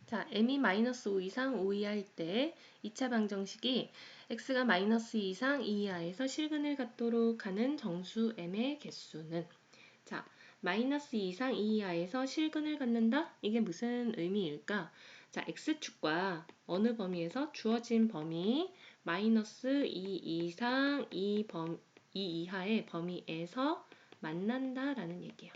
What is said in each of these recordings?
자, m이 마이너스 5 이상 5 이하일 때 2차 방정식이 x가 마이너스 2 이상 2 이하에서 실근을 갖도록 하는 정수 m의 개수는 자, 마이너스 2 이상 2 이하에서 실근을 갖는다? 이게 무슨 의미일까? 자, x축과 어느 범위에서 주어진 범위 마이너스 2 이상 2 이하의 범위에서 만난다라는 얘기예요.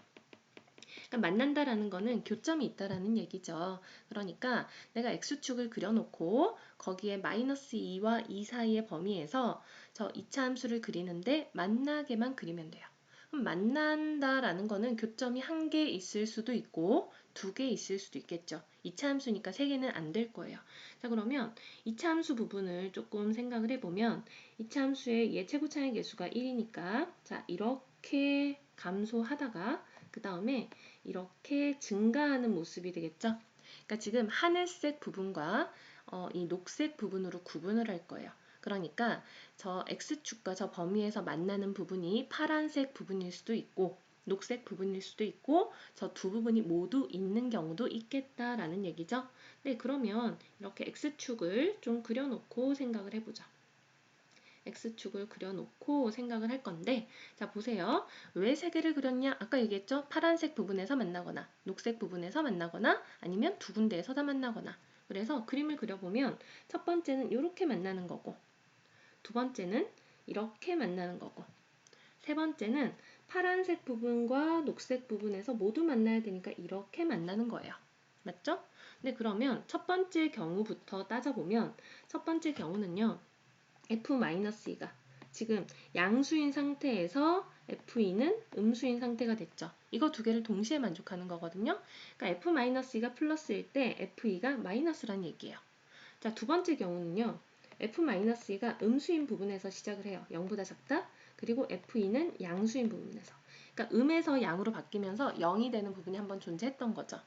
그러니까 만난다라는 거는 교점이 있다라는 얘기죠. 그러니까 내가 x축을 그려놓고 거기에 마이너스 2와 2 사이의 범위에서 저 2차 함수를 그리는데 만나게만 그리면 돼요. 그럼 만난다라는 거는 교점이 한 개 있을 수도 있고 두 개 있을 수도 있겠죠. 2차 함수니까 세 개는 안 될 거예요. 자, 그러면 2차 함수 부분을 조금 생각을 해보면 2차 함수의 얘 최고차의 개수가 1이니까 자, 이렇게 감소하다가 그 다음에 이렇게 증가하는 모습이 되겠죠. 그러니까 지금 하늘색 부분과 이 녹색 부분으로 구분을 할 거예요. 그러니까 저 x축과 저 범위에서 만나는 부분이 파란색 부분일 수도 있고 녹색 부분일 수도 있고 저 두 부분이 모두 있는 경우도 있겠다라는 얘기죠. 네, 그러면 이렇게 x축을 좀 그려놓고 생각을 해보자. x축을 그려놓고 생각을 할 건데 자, 보세요. 왜 세 개를 그렸냐? 아까 얘기했죠? 파란색 부분에서 만나거나 녹색 부분에서 만나거나 아니면 두 군데에서 다 만나거나 그래서 그림을 그려보면 첫 번째는 이렇게 만나는 거고 두 번째는 이렇게 만나는 거고 세 번째는 파란색 부분과 녹색 부분에서 모두 만나야 되니까 이렇게 만나는 거예요. 맞죠? 네, 그러면 첫 번째 경우부터 따져보면 첫 번째 경우는요. F-2가 지금 양수인 상태에서 F2는 음수인 상태가 됐죠. 이거 두 개를 동시에 만족하는 거거든요. 그러니까 F-2가 플러스일 때 F2가 마이너스란 얘기예요. 자, 두 번째 경우는요. F-2가 음수인 부분에서 시작을 해요. 0보다 작다. 그리고 F2는 양수인 부분에서. 그러니까 음에서 양으로 바뀌면서 0이 되는 부분이 한번 존재했던 거죠.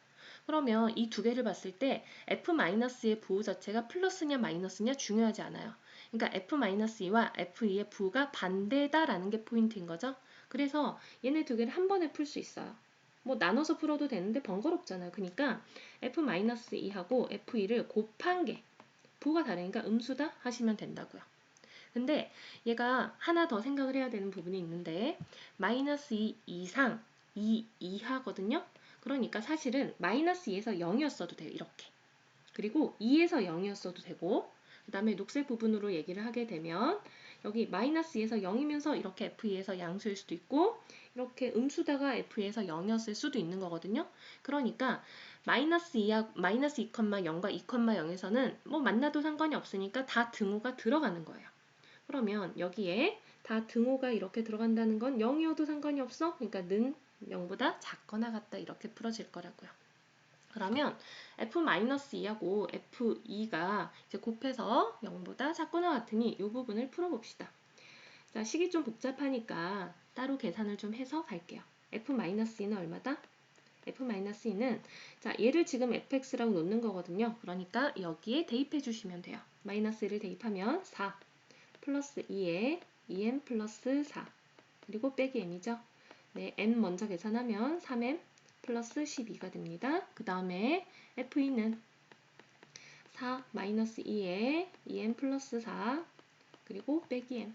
그러면 이 두 개를 봤을 때 F-의 부호 자체가 플러스냐 마이너스냐 중요하지 않아요. 그러니까 F-2와 F2의 부호가 반대다라는 게 포인트인 거죠. 그래서 얘네 두 개를 한 번에 풀 수 있어요. 뭐 나눠서 풀어도 되는데 번거롭잖아요. 그러니까 F-2하고 F2를 곱한 게 부호가 다르니까 음수다 하시면 된다고요. 근데 얘가 하나 더 생각을 해야 되는 부분이 있는데 마이너스 2 이상 2 이하거든요. 그러니까 사실은 마이너스 2에서 0이었어도 돼요. 이렇게. 그리고 2에서 0이었어도 되고 그 다음에 녹색 부분으로 얘기를 하게 되면 여기 마이너스 2에서 0이면서 이렇게 F2에서 양수일 수도 있고 이렇게 음수다가 F2에서 0이었을 수도 있는 거거든요. 그러니까 마이너스 2,0과 2,0에서는 뭐 만나도 상관이 없으니까 다 등호가 들어가는 거예요. 그러면 여기에 다 등호가 이렇게 들어간다는 건 0이어도 상관이 없어? 그러니까 는 0보다 작거나 같다 이렇게 풀어질 거라고요. 그러면 F-2하고 F2가 이제 곱해서 0보다 작거나 같으니 이 부분을 풀어봅시다. 자, 식이 좀 복잡하니까 따로 계산을 좀 해서 갈게요. F-2는 얼마다? F-2는 자, 얘를 지금 fx라고 놓는 거거든요. 그러니까 여기에 대입해 주시면 돼요. 마이너스 1을 대입하면 4 플러스 2에 2m 플러스 4 그리고 빼기 m이죠. 네, m 먼저 계산하면 3m 플러스 12가 됩니다. 그 다음에 F2는 4 마이너스 2에 2m 플러스 4 그리고 빼기 m.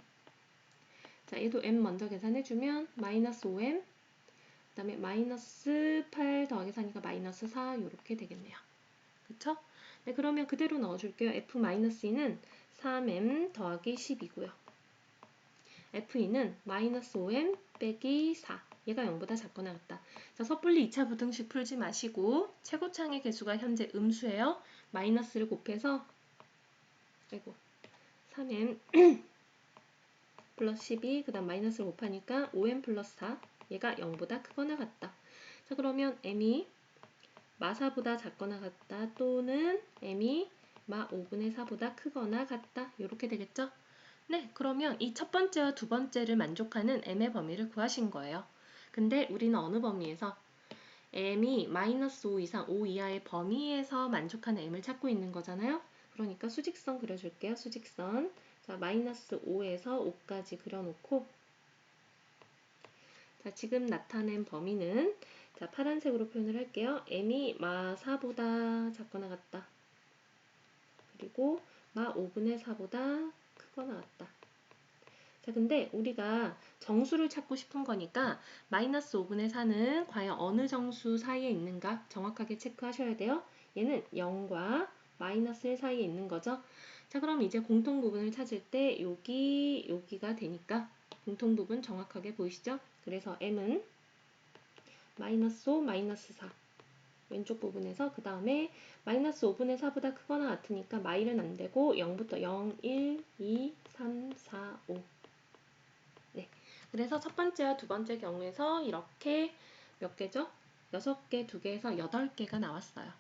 자, 얘도 m 먼저 계산해주면 마이너스 5m 그 다음에 마이너스 8 더하기 4니까 마이너스 4 이렇게 되겠네요. 그쵸? 네, 그러면 그대로 넣어줄게요. F-2는 3m 더하기 10이고요. F2는 마이너스 5m 빼기 4 얘가 0보다 작거나 같다. 자, 섣불리 2차 부등식 풀지 마시고 최고차의 개수가 현재 음수예요. 마이너스를 곱해서 3m 플러스 12 그 다음 마이너스를 곱하니까 5m 플러스 4 얘가 0보다 크거나 같다. 자, 그러면 m이 마4보다 작거나 같다 또는 m이 마 5분의 4보다 크거나 같다 이렇게 되겠죠? 네, 그러면 이 첫 번째와 두 번째를 만족하는 m의 범위를 구하신 거예요. 근데 우리는 어느 범위에서? m이 마이너스 5 이상 5 이하의 범위에서 만족하는 m을 찾고 있는 거잖아요. 그러니까 수직선 그려줄게요. 수직선. 자, 마이너스 5에서 5까지 그려놓고 자, 지금 나타낸 범위는 자, 파란색으로 표현을 할게요. m이 마 4보다 작거나 같다. 그리고 마 5분의 4보다 크거나 같다. 자, 근데 우리가 정수를 찾고 싶은 거니까 마이너스 5분의 4는 과연 어느 정수 사이에 있는가 정확하게 체크하셔야 돼요. 얘는 0과 마이너스 1 사이에 있는 거죠. 자, 그럼 이제 공통 부분을 찾을 때 여기가 되니까 공통 부분 정확하게 보이시죠? 그래서 m은 마이너스 5, 마이너스 4 왼쪽 부분에서 그 다음에 마이너스 5분의 4보다 크거나 같으니까 마일은 안 되고 0부터 0, 1, 2, 3, 4, 5 네. 그래서 첫 번째와 두 번째 경우에서 이렇게 몇 개죠? 6개, 2개에서 8개가 나왔어요.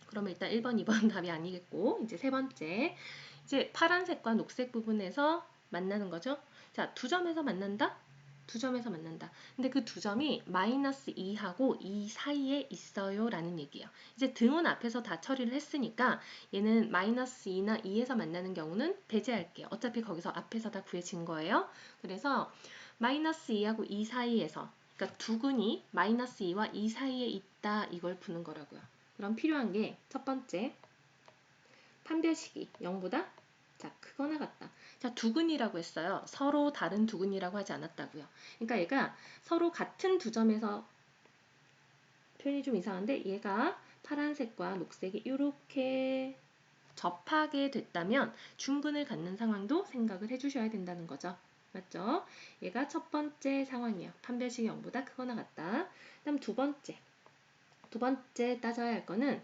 그러면 일단 1번, 2번 답이 아니겠고 이제 세 번째 이제 파란색과 녹색 부분에서 만나는 거죠. 자, 두 점에서 만난다? 두 점에서 만난다. 근데 그 두 점이 마이너스 2하고 2 사이에 있어요 라는 얘기예요. 이제 등원 앞에서 다 처리를 했으니까 얘는 마이너스 2나 2에서 만나는 경우는 배제할게요. 어차피 거기서 앞에서 다 구해진 거예요. 그래서 마이너스 2하고 2 사이에서 그러니까 두근이 마이너스 2와 2 사이에 있다 이걸 푸는 거라고요. 그럼 필요한 게 첫 번째 판별식이 0보다 자, 크거나 같다. 자, 두근이라고 했어요. 서로 다른 두근이라고 하지 않았다고요. 그러니까 얘가 서로 같은 두 점에서 표현이 좀 이상한데 얘가 파란색과 녹색이 이렇게 접하게 됐다면 중근을 갖는 상황도 생각을 해주셔야 된다는 거죠. 맞죠? 얘가 첫 번째 상황이에요. 판별식이 0보다 크거나 같다. 그다음 두 번째 따져야 할 거는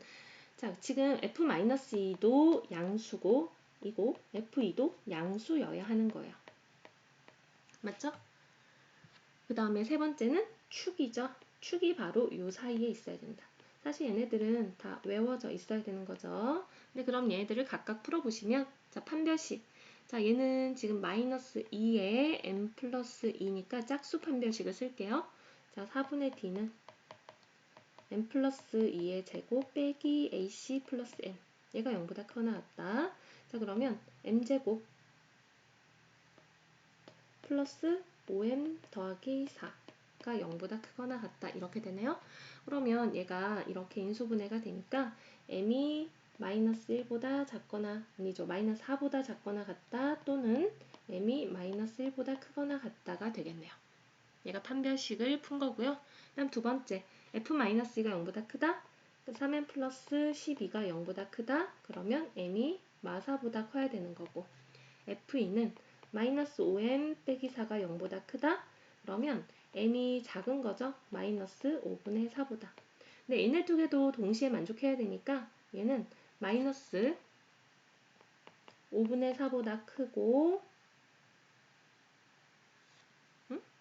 자, 지금 F-2도 양수고 이고 F2도 양수여야 하는 거예요. 맞죠? 그 다음에 세 번째는 축이죠. 축이 바로 요 사이에 있어야 된다. 사실 얘네들은 다 외워져 있어야 되는 거죠. 근데 그럼 얘네들을 각각 풀어보시면 자, 판별식. 자, 얘는 지금 마이너스 2에 m 플러스 2니까 짝수 판별식을 쓸게요. 자, 4분의 d는 m 플러스 2의 제곱 빼기 ac 플러스 m 얘가 0보다 크거나 같다. 자, 그러면 m제곱 플러스 5m 더하기 4가 0보다 크거나 같다. 이렇게 되네요. 그러면 얘가 이렇게 인수분해가 되니까 m이 마이너스 1보다 작거나 아니죠. 마이너스 4보다 작거나 같다 또는 m이 마이너스 1보다 크거나 같다가 되겠네요. 얘가 판별식을 푼 거고요. 그다음 두 번째 f-2가 0보다 크다. 3m 플러스 12가 0보다 크다. 그러면 m이 마4보다 커야 되는 거고 f2는 마이너스 5m 빼기 4가 0보다 크다. 그러면 m이 작은 거죠. 마이너스 5분의 4보다. 근데 얘네 두 개도 동시에 만족해야 되니까 얘는 마이너스 5분의 4보다 크고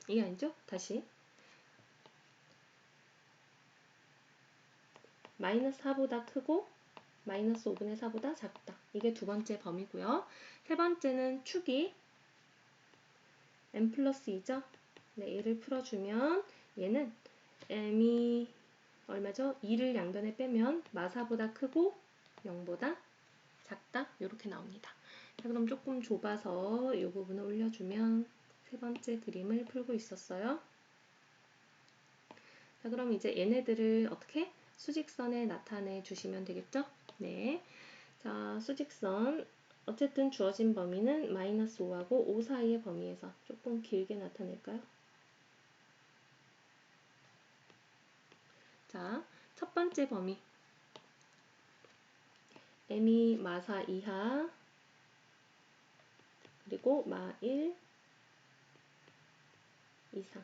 이게 아니죠? 다시 마이너스 4보다 크고 마이너스 5분의 4보다 작다. 이게 두 번째 범위고요. 세 번째는 축이 m 플러스 2죠. 네, 얘를 풀어주면 얘는 m이 얼마죠? 2를 양변에 빼면 마4보다 크고 0보다 작다. 이렇게 나옵니다. 자, 그럼 조금 좁아서 이 부분을 올려주면 세 번째 그림을 풀고 있었어요. 자, 그럼 이제 얘네들을 어떻게? 수직선에 나타내 주시면 되겠죠? 네. 자, 수직선. 어쨌든 주어진 범위는 마이너스 5하고 5 사이의 범위에서 조금 길게 나타낼까요? 자, 첫 번째 범위. m이 마4 이하 그리고 마1 이상.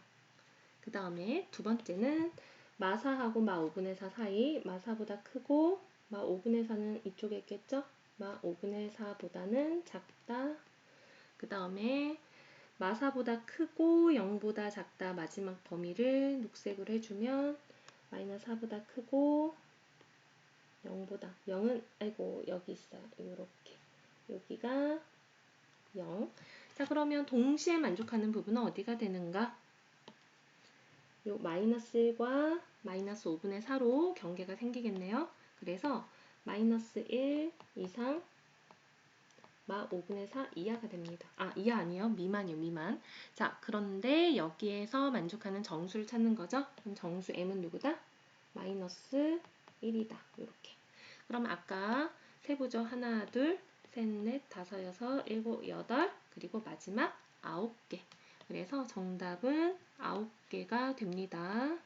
그 다음에 두 번째는 마4하고 마5분의 4 사이 마4보다 크고 마5분의 4는 이쪽에 있겠죠? 마5분의 4보다는 작다. 그 다음에 마4보다 크고 0보다 작다. 마지막 범위를 녹색으로 해주면 마이너스 4보다 크고 0보다 0은 아이고 여기 있어요. 이렇게 여기가 0. 자, 그러면 동시에 만족하는 부분은 어디가 되는가? 요 마이너스 1과 마이너스 5분의 4로 경계가 생기겠네요. 그래서 마이너스 1 이상 마 5분의 4 이하가 됩니다. 이하 아니에요. 미만이요. 미만. 자, 그런데 여기에서 만족하는 정수를 찾는 거죠. 그럼 정수 m은 누구다? 마이너스 1이다. 이렇게. 그럼 아까 세보죠. 하나, 둘, 셋, 넷, 다섯, 여섯, 일곱, 여덟, 그리고 마지막 9개. 그래서 정답은 9개가 됩니다.